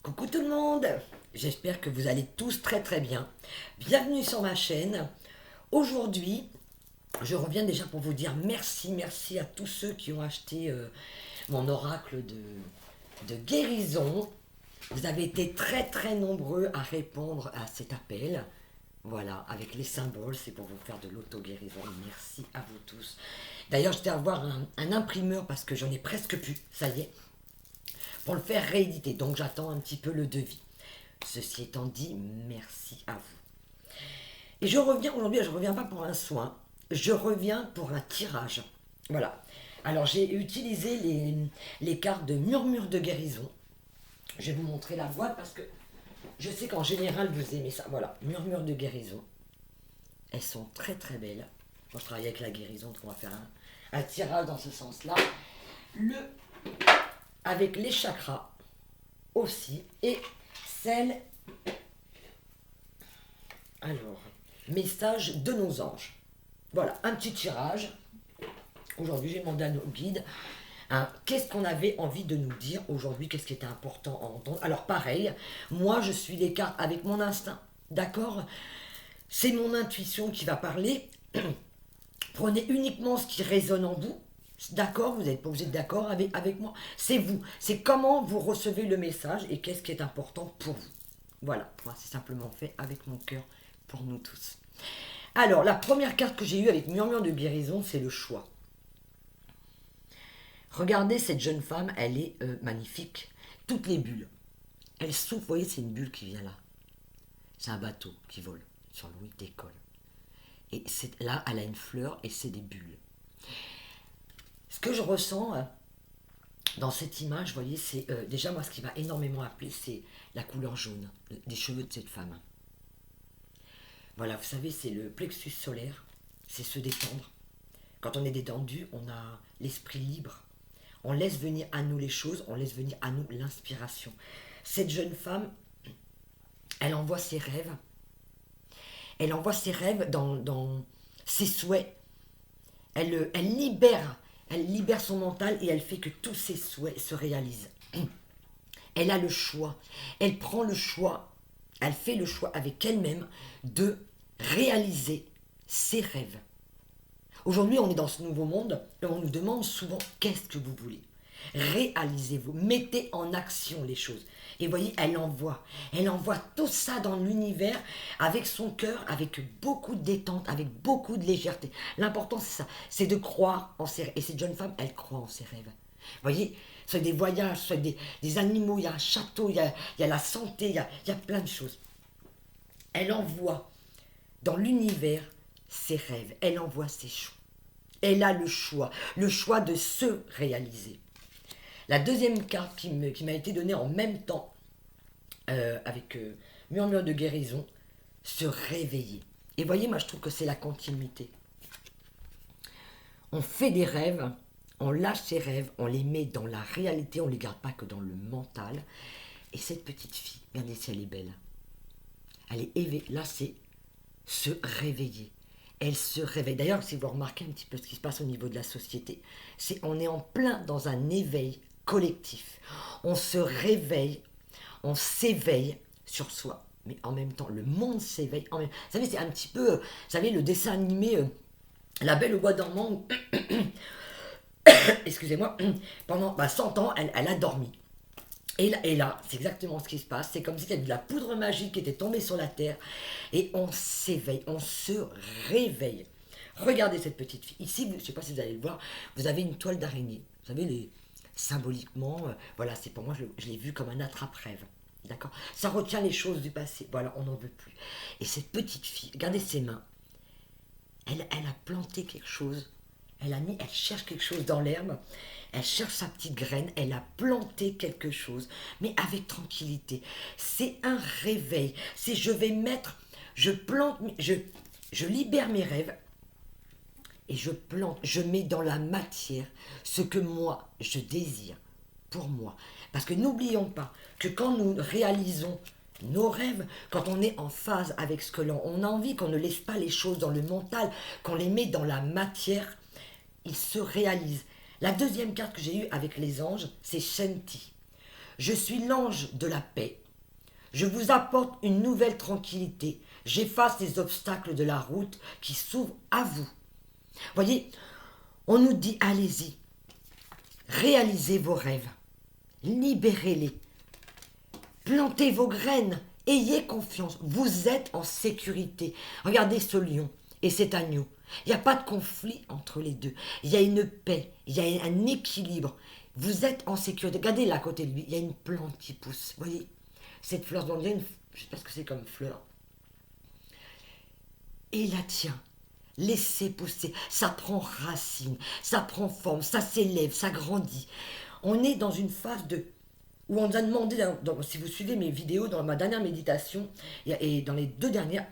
Coucou tout le monde, j'espère que vous allez tous très très bien. Bienvenue sur ma chaîne. Aujourd'hui, je reviens déjà pour vous dire merci à tous ceux qui ont acheté mon oracle de guérison. Vous avez été très nombreux à répondre à cet appel. Voilà, avec les symboles, c'est pour vous faire de l'auto-guérison. Merci à vous tous. D'ailleurs, je vais avoir un imprimeur parce que j'en ai presque plus, ça y est, pour le faire rééditer. Donc j'attends un petit peu le devis. Ceci étant dit, merci à vous. Et je reviens aujourd'hui, je ne reviens pas pour un soin, je reviens pour un tirage. Voilà. Alors j'ai utilisé les cartes de murmure de guérison. Je vais vous montrer la boîte parce que je sais qu'en général vous aimez ça. Voilà, murmure de guérison. Elles sont très belles. Moi je travaille avec la guérison, donc on va faire un tirage dans ce sens-là. Avec les chakras aussi. Et celle... Alors, message de nos anges. Voilà, un petit tirage. Aujourd'hui, j'ai demandé à nos guides qu'est-ce qu'on avait envie de nous dire aujourd'hui, qu'est-ce qui était important à entendre. Alors pareil, moi je suis les cartes avec mon instinct, d'accord? C'est mon intuition qui va parler. Prenez uniquement ce qui résonne en vous. D'accord, vous n'êtes pas obligé d'être d'accord avec moi. C'est vous. C'est comment vous recevez le message et qu'est-ce qui est important pour vous. Voilà, moi c'est simplement fait avec mon cœur pour nous tous. Alors, la première carte que j'ai eue avec Murmure de guérison, c'est le choix. Regardez cette jeune femme, elle est magnifique. Toutes les bulles. Elle souffle, vous voyez, c'est une bulle qui vient là. C'est un bateau qui vole sur l'eau, il décolle. Et là, elle a une fleur et c'est des bulles. Ce que je ressens dans cette image, vous voyez, c'est déjà moi ce qui m'a énormément appelé, c'est la couleur jaune des cheveux de cette femme. Voilà, vous savez, c'est le plexus solaire, c'est se détendre. Quand on est détendu, on a l'esprit libre. On laisse venir à nous les choses, on laisse venir à nous l'inspiration. Cette jeune femme, elle envoie ses rêves. Elle envoie ses rêves dans ses souhaits. Elle libère son mental et elle fait que tous ses souhaits se réalisent. Elle a le choix. Elle prend le choix. Elle fait le choix avec elle-même de réaliser ses rêves. Aujourd'hui, on est dans ce nouveau monde et on nous demande souvent qu'est-ce que vous voulez. Réalisez-vous, mettez en action les choses. Et vous voyez, elle envoie tout ça dans l'univers avec son cœur, avec beaucoup de détente, avec beaucoup de légèreté. L'important, c'est ça, c'est de croire en ses rêves. Et cette jeune femme, elle croit en ses rêves. Vous voyez, soit des voyages, soit des animaux, il y a un château, il y a la santé, il y a plein de choses. Elle envoie dans l'univers ses rêves, elle envoie ses choix. Elle a le choix de se réaliser. La deuxième carte qui m'a été donnée en même temps avec Murmure de guérison, se réveiller. Et voyez, moi je trouve que c'est la continuité. On fait des rêves, on lâche ses rêves, on les met dans la réalité, on ne les garde pas que dans le mental. Et cette petite fille, regardez si elle est belle. Elle est éveillée. Là, c'est se réveiller. Elle se réveille. D'ailleurs, si vous remarquez un petit peu ce qui se passe au niveau de la société, on est en plein dans un éveil collectif. On se réveille, on s'éveille sur soi. Mais en même temps, le monde s'éveille. Vous savez, c'est un petit peu, vous savez, le dessin animé La Belle au bois dormant. Excusez-moi, pendant 100 ans, elle a dormi. Et là, c'est exactement ce qui se passe. C'est comme si il y avait de la poudre magique qui était tombée sur la terre. Et on s'éveille, on se réveille. Regardez cette petite fille. Ici, je ne sais pas si vous allez le voir, vous avez une toile d'araignée. Vous savez, symboliquement, voilà, c'est pour moi, je l'ai vu comme un attrape-rêve. D'accord? Ça retient les choses du passé. Voilà, on n'en veut plus. Et cette petite fille, regardez ses mains. Elle a planté quelque chose. Elle cherche quelque chose dans l'herbe. Elle cherche sa petite graine. Elle a planté quelque chose, mais avec tranquillité. C'est un réveil. C'est je plante, je libère mes rêves et je plante, je mets dans la matière ce que moi je désire pour moi. Parce que n'oublions pas que quand nous réalisons nos rêves, quand on est en phase avec ce que l'on a envie, qu'on ne laisse pas les choses dans le mental, qu'on les met dans la matière, ils se réalisent. La deuxième carte que j'ai eue avec les anges, c'est Shanti. Je suis l'ange de la paix. Je vous apporte une nouvelle tranquillité. J'efface les obstacles de la route qui s'ouvrent à vous. Voyez, on nous dit allez-y, réalisez vos rêves, libérez-les, plantez vos graines, ayez confiance, vous êtes en sécurité. Regardez ce lion et cet agneau. Il n'y a pas de conflit entre les deux. Il y a une paix, il y a un équilibre. Vous êtes en sécurité. Regardez là à côté de lui, il y a une plante qui pousse. Vous voyez, cette fleur, je ne sais pas ce que c'est comme fleur. Et la tiens, laissez pousser. Ça prend racine, ça prend forme, ça s'élève, ça grandit. On est dans une phase où on nous a demandé, si vous suivez mes vidéos dans ma dernière méditation et dans les 2 dernières,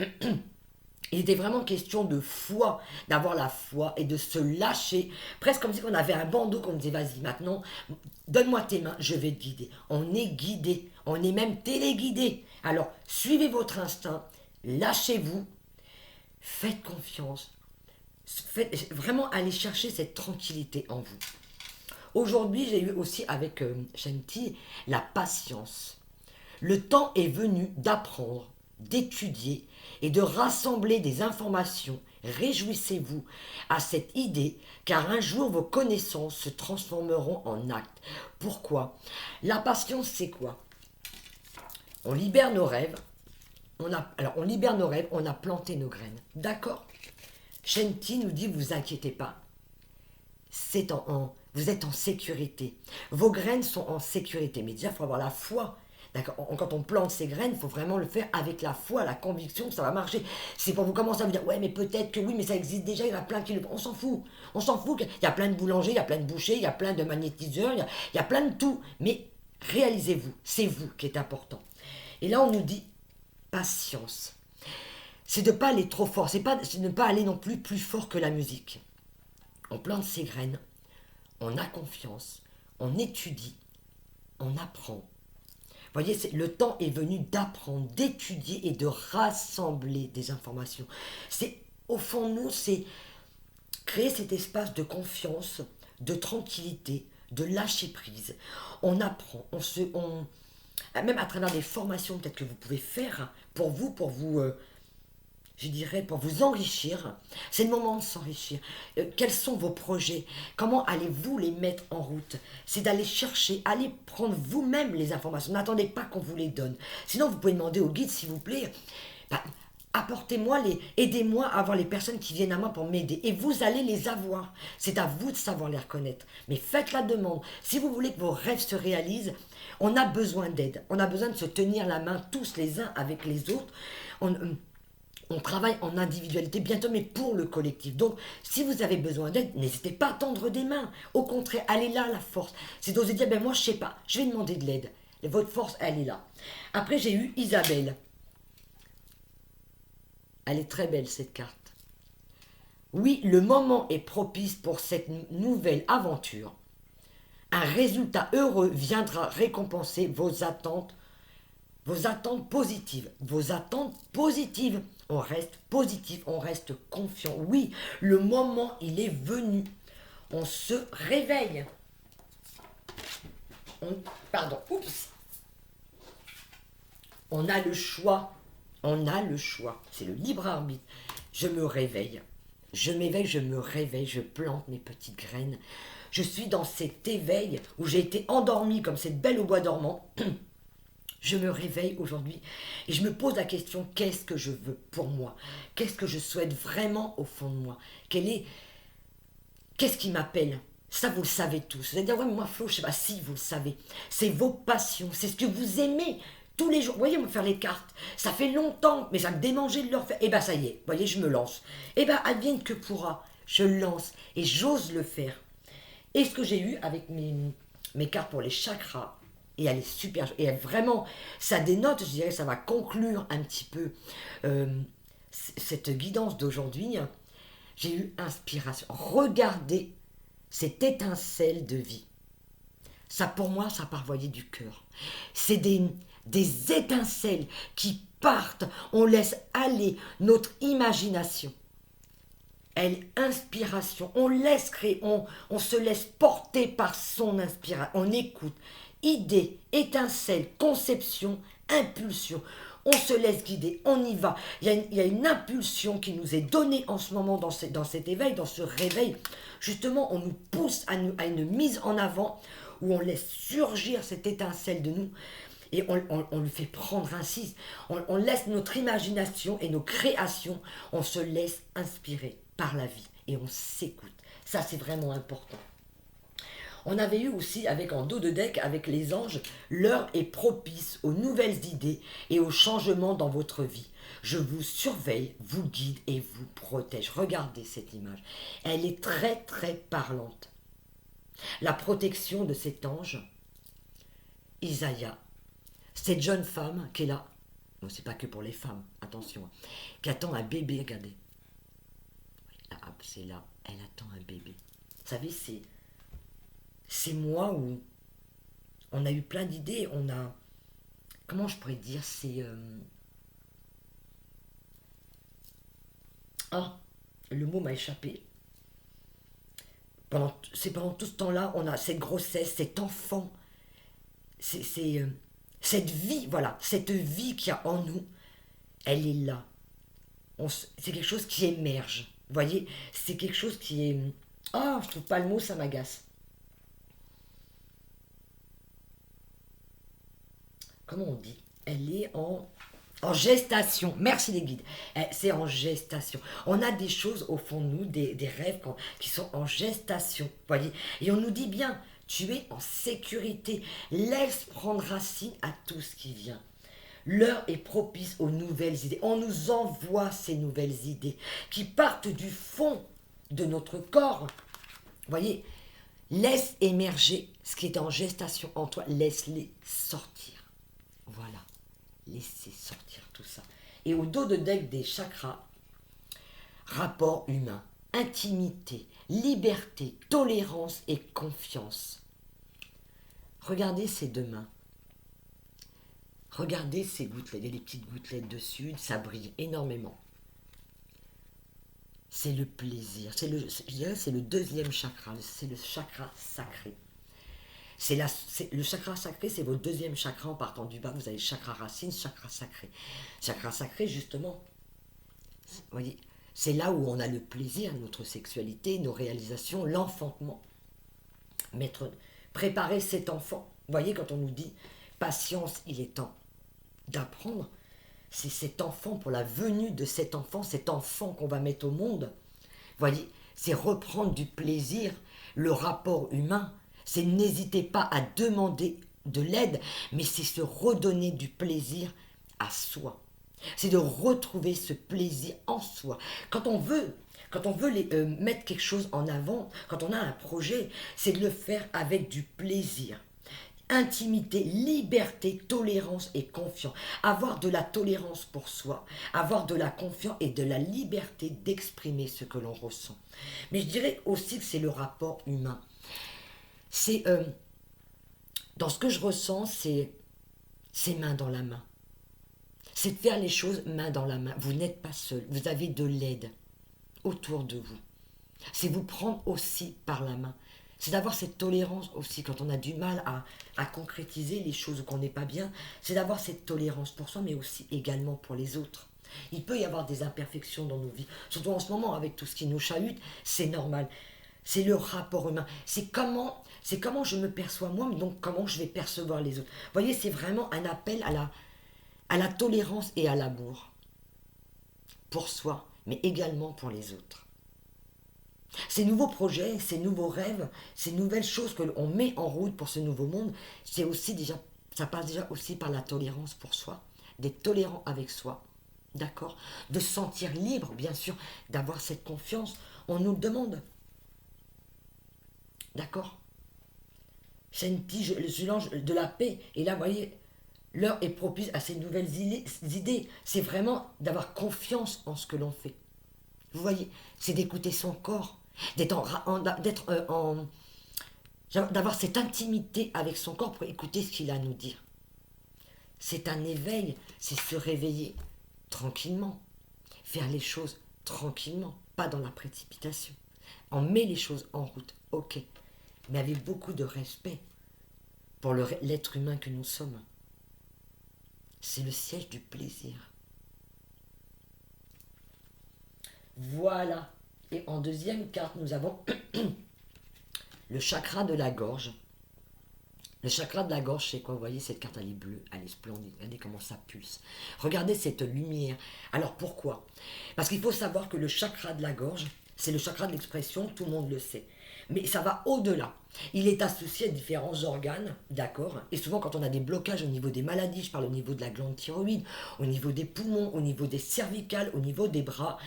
il était vraiment question de foi, d'avoir la foi et de se lâcher, presque comme si on avait un bandeau qu'on disait vas-y maintenant, donne-moi tes mains, je vais te guider. On est guidé, on est même téléguidé. Alors suivez votre instinct, lâchez-vous, faites confiance, faites vraiment aller chercher cette tranquillité en vous. Aujourd'hui, j'ai eu aussi avec Shanti la patience. Le temps est venu d'apprendre, d'étudier et de rassembler des informations. Réjouissez-vous à cette idée, car un jour vos connaissances se transformeront en actes. Pourquoi? La patience, c'est quoi? On libère nos rêves. On libère nos rêves, on a planté nos graines. D'accord? Shanti nous dit, vous inquiétez pas. Vous êtes en sécurité. Vos graines sont en sécurité. Mais déjà, il faut avoir la foi. D'accord. Quand on plante ces graines, il faut vraiment le faire avec la foi, la conviction que ça va marcher. C'est pour vous commencer à vous dire, ouais, mais peut-être que oui, mais ça existe déjà, il y en a plein qui le font. On s'en fout. On s'en fout. Il y a plein de boulangers, il y a plein de bouchers, il y a plein de magnétiseurs, il y a plein de tout. Mais réalisez-vous, c'est vous qui est important. Et là, on nous dit, patience. C'est de ne pas aller trop fort. C'est de ne pas aller non plus fort que la musique. On plante ses graines, on a confiance, on étudie, on apprend. Vous voyez, le temps est venu d'apprendre, d'étudier et de rassembler des informations. C'est, au fond de nous, c'est créer cet espace de confiance, de tranquillité, de lâcher prise. On apprend, même à travers des formations peut-être que vous pouvez faire pour vous je dirais, pour vous enrichir. C'est le moment de s'enrichir. Quels sont vos projets? Comment allez-vous les mettre en route? C'est d'aller chercher, aller prendre vous-même les informations. N'attendez pas qu'on vous les donne. Sinon, vous pouvez demander au guide, s'il vous plaît, apportez-moi aidez-moi à avoir les personnes qui viennent à moi pour m'aider. Et vous allez les avoir. C'est à vous de savoir les reconnaître. Mais faites la demande. Si vous voulez que vos rêves se réalisent, on a besoin d'aide. On a besoin de se tenir la main tous les uns avec les autres. On travaille en individualité bientôt, mais pour le collectif. Donc, si vous avez besoin d'aide, n'hésitez pas à tendre des mains. Au contraire, elle est là, la force. C'est d'oser dire, moi, je sais pas, je vais demander de l'aide. Et votre force, elle est là. Après, j'ai eu Isabelle. Elle est très belle, cette carte. Oui, le moment est propice pour cette nouvelle aventure. Un résultat heureux viendra récompenser vos attentes positives. Vos attentes positives. On reste positif, on reste confiant. Oui, le moment, il est venu. On se réveille. On a le choix. On a le choix. C'est le libre arbitre. Je me réveille. Je m'éveille, je me réveille, je plante mes petites graines. Je suis dans cet éveil où j'ai été endormie comme cette belle au bois dormant. Je me réveille aujourd'hui et je me pose la question, qu'est-ce que je veux pour moi? Qu'est-ce que je souhaite vraiment au fond de moi? Qu'est-ce qui m'appelle? Ça, vous le savez tous. Vous allez dire, ouais, mais moi, Flo, je sais pas. Si, vous le savez. C'est vos passions, c'est ce que vous aimez tous les jours. Vous voyez, me faire les cartes. Ça fait longtemps, mais ça me démangeait de leur faire. Eh bien, ça y est, vous voyez, je me lance. Eh bien, advienne que pourra. Je lance et j'ose le faire. Et ce que j'ai eu avec mes cartes pour les chakras, et elle est super, et elle, vraiment, ça dénote, je dirais, ça va conclure un petit peu cette guidance d'aujourd'hui. J'ai eu inspiration. Regardez cette étincelle de vie. Ça, pour moi, ça parvoyait du cœur. C'est des étincelles qui partent. On laisse aller notre imagination. Inspiration. On laisse créer, on se laisse porter par son inspiration. On écoute. idée, étincelle, conception, impulsion. On se laisse guider, on y va. Il y a une impulsion qui nous est donnée en ce moment dans cet éveil, dans ce réveil. Justement, on nous pousse à une mise en avant où on laisse surgir cette étincelle de nous et on lui fait prendre ainsi. On laisse notre imagination et nos créations, on se laisse inspirer par la vie et on s'écoute. Ça, c'est vraiment important. On avait eu aussi, en dos de deck, avec les anges, l'heure est propice aux nouvelles idées et aux changements dans votre vie. Je vous surveille, vous guide et vous protège. Regardez cette image. Elle est très très parlante. La protection de cet ange, Isaïa, cette jeune femme qui est là, bon, c'est pas que pour les femmes, attention, qui attend un bébé, regardez. Là, c'est là, elle attend un bébé. Vous savez, c'est moi où on a eu plein d'idées, on a, comment je pourrais dire, le mot m'a échappé. Pendant tout ce temps-là, on a cette grossesse, cet enfant, cette vie, voilà, cette vie qu'il y a en nous, elle est là. C'est quelque chose qui émerge. Vous voyez, c'est quelque chose qui est... Ah, je trouve pas le mot, ça m'agace. Comment on dit? Elle est en gestation. Merci les guides. C'est en gestation. On a des choses au fond de nous, des rêves qui sont en gestation. Voyez. Et on nous dit bien, tu es en sécurité. Laisse prendre racine à tout ce qui vient. L'heure est propice aux nouvelles idées. On nous envoie ces nouvelles idées qui partent du fond de notre corps. Voyez, laisse émerger ce qui est en gestation en toi. Laisse-les sortir. Voilà, laissez sortir tout ça. Et au dos de deck des chakras, rapport humain, intimité, liberté, tolérance et confiance. Regardez ces deux mains. Regardez ces gouttelettes, il y a des petites gouttelettes dessus, ça brille énormément. C'est le plaisir, je dirais c'est le deuxième chakra, c'est le chakra sacré. Le chakra sacré, c'est votre deuxième chakra en partant du bas. Vous avez chakra racine, chakra sacré. Chakra sacré, justement, vous voyez, c'est là où on a le plaisir, notre sexualité, nos réalisations, l'enfantement. Préparer cet enfant. Vous voyez, quand on nous dit patience, il est temps d'apprendre, c'est cet enfant, pour la venue de cet enfant qu'on va mettre au monde. Vous voyez, c'est reprendre du plaisir, le rapport humain. C'est n'hésitez pas à demander de l'aide, mais c'est se redonner du plaisir à soi. C'est de retrouver ce plaisir en soi. Quand on veut mettre quelque chose en avant, quand on a un projet, c'est de le faire avec du plaisir. Intimité, liberté, tolérance et confiance. Avoir de la tolérance pour soi, avoir de la confiance et de la liberté d'exprimer ce que l'on ressent. Mais je dirais aussi que c'est le rapport humain. C'est dans ce que je ressens, c'est main dans la main. C'est de faire les choses main dans la main. Vous n'êtes pas seul, vous avez de l'aide autour de vous. C'est vous prendre aussi par la main. C'est d'avoir cette tolérance aussi quand on a du mal à concrétiser les choses ou qu'on n'est pas bien. C'est d'avoir cette tolérance pour soi, mais aussi également pour les autres. Il peut y avoir des imperfections dans nos vies, surtout en ce moment avec tout ce qui nous chahute, c'est normal. C'est le rapport humain. C'est comment je me perçois moi, mais donc comment je vais percevoir les autres. Vous voyez, c'est vraiment un appel à la tolérance et à l'amour. Pour soi, mais également pour les autres. Ces nouveaux projets, ces nouveaux rêves, ces nouvelles choses que l'on met en route pour ce nouveau monde, ça passe déjà aussi par la tolérance pour soi, d'être tolérant avec soi, d'accord, de se sentir libre, bien sûr, d'avoir cette confiance. On nous le demande. D'accord. C'est l'ange de la paix. Et là, vous voyez, l'heure est propice à ces nouvelles idées. C'est vraiment d'avoir confiance en ce que l'on fait. Vous voyez, c'est d'écouter son corps, d'avoir cette intimité avec son corps pour écouter ce qu'il a à nous dire. C'est un éveil, c'est se réveiller tranquillement, faire les choses tranquillement, pas dans la précipitation. On met les choses en route, ok, mais avec beaucoup de respect pour l'être humain que nous sommes. C'est le siège du plaisir. Voilà. Et en deuxième carte, nous avons le chakra de la gorge. Le chakra de la gorge, c'est quoi? Vous voyez, cette carte, elle est bleue, elle est splendide. Regardez comment ça pulse. Regardez cette lumière. Alors, pourquoi? Parce qu'il faut savoir que le chakra de la gorge, c'est le chakra de l'expression, tout le monde le sait. Mais ça va au-delà. Il est associé à différents organes, d'accord? Et souvent, quand on a des blocages au niveau des maladies, je parle au niveau de la glande thyroïde, au niveau des poumons, au niveau des cervicales, au niveau des bras.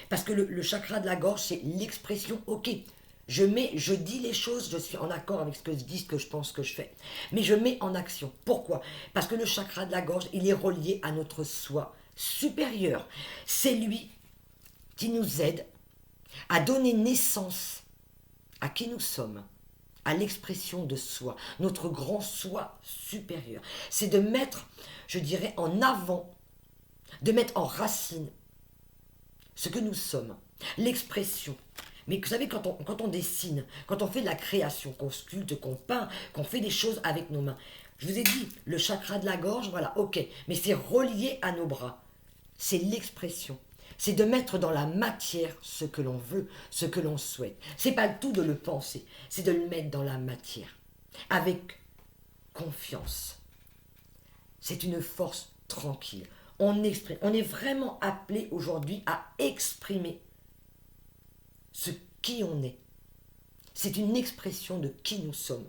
Parce que le chakra de la gorge, c'est l'expression, ok, je dis les choses, je suis en accord avec ce que je dis, ce que je pense, ce que je fais. Mais je mets en action. Pourquoi? Parce que le chakra de la gorge, il est relié à notre soi supérieur. C'est lui qui nous aide à donner naissance à qui nous sommes, à l'expression de soi, notre grand soi supérieur. C'est de mettre, je dirais, en avant, de mettre en racine ce que nous sommes, l'expression. Mais vous savez, quand on dessine, quand on fait de la création, qu'on sculpte, qu'on peint, qu'on fait des choses avec nos mains, je vous ai dit, le chakra de la gorge, voilà, ok, mais c'est relié à nos bras. C'est l'expression. C'est de mettre dans la matière ce que l'on veut, ce que l'on souhaite. C'est pas le tout de le penser, c'est de le mettre dans la matière, avec confiance. C'est une force tranquille. On exprime. On est vraiment appelé aujourd'hui à exprimer ce qui on est. C'est une expression de qui nous sommes.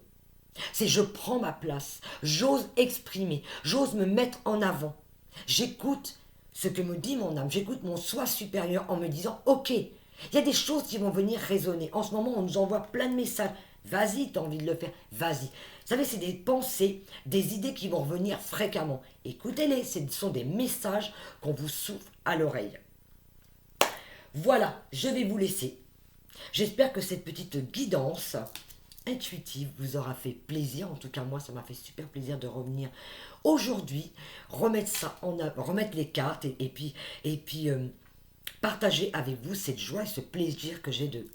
C'est je prends ma place, j'ose exprimer, j'ose me mettre en avant. J'écoute ce que me dit mon âme, j'écoute mon soi supérieur en me disant ok, il y a des choses qui vont venir résonner. En ce moment, on nous envoie plein de messages. Vas-y, tu as envie de le faire, vas-y. Vous savez, c'est des pensées, des idées qui vont revenir fréquemment. Écoutez-les, ce sont des messages qu'on vous souffle à l'oreille. Voilà, je vais vous laisser. J'espère que cette petite guidance intuitive vous aura fait plaisir. En tout cas, moi, ça m'a fait super plaisir de revenir aujourd'hui, remettre ça remettre les cartes et puis partager avec vous cette joie et ce plaisir que j'ai de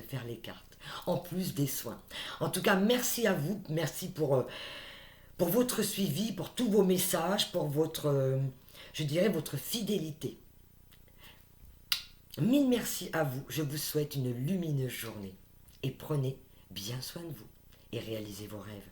faire les cartes. En plus des soins. En tout cas, merci à vous. Merci pour votre suivi, pour tous vos messages, pour votre, je dirais, votre fidélité. Mille merci à vous. Je vous souhaite une lumineuse journée. Et prenez bien soin de vous. Et réalisez vos rêves.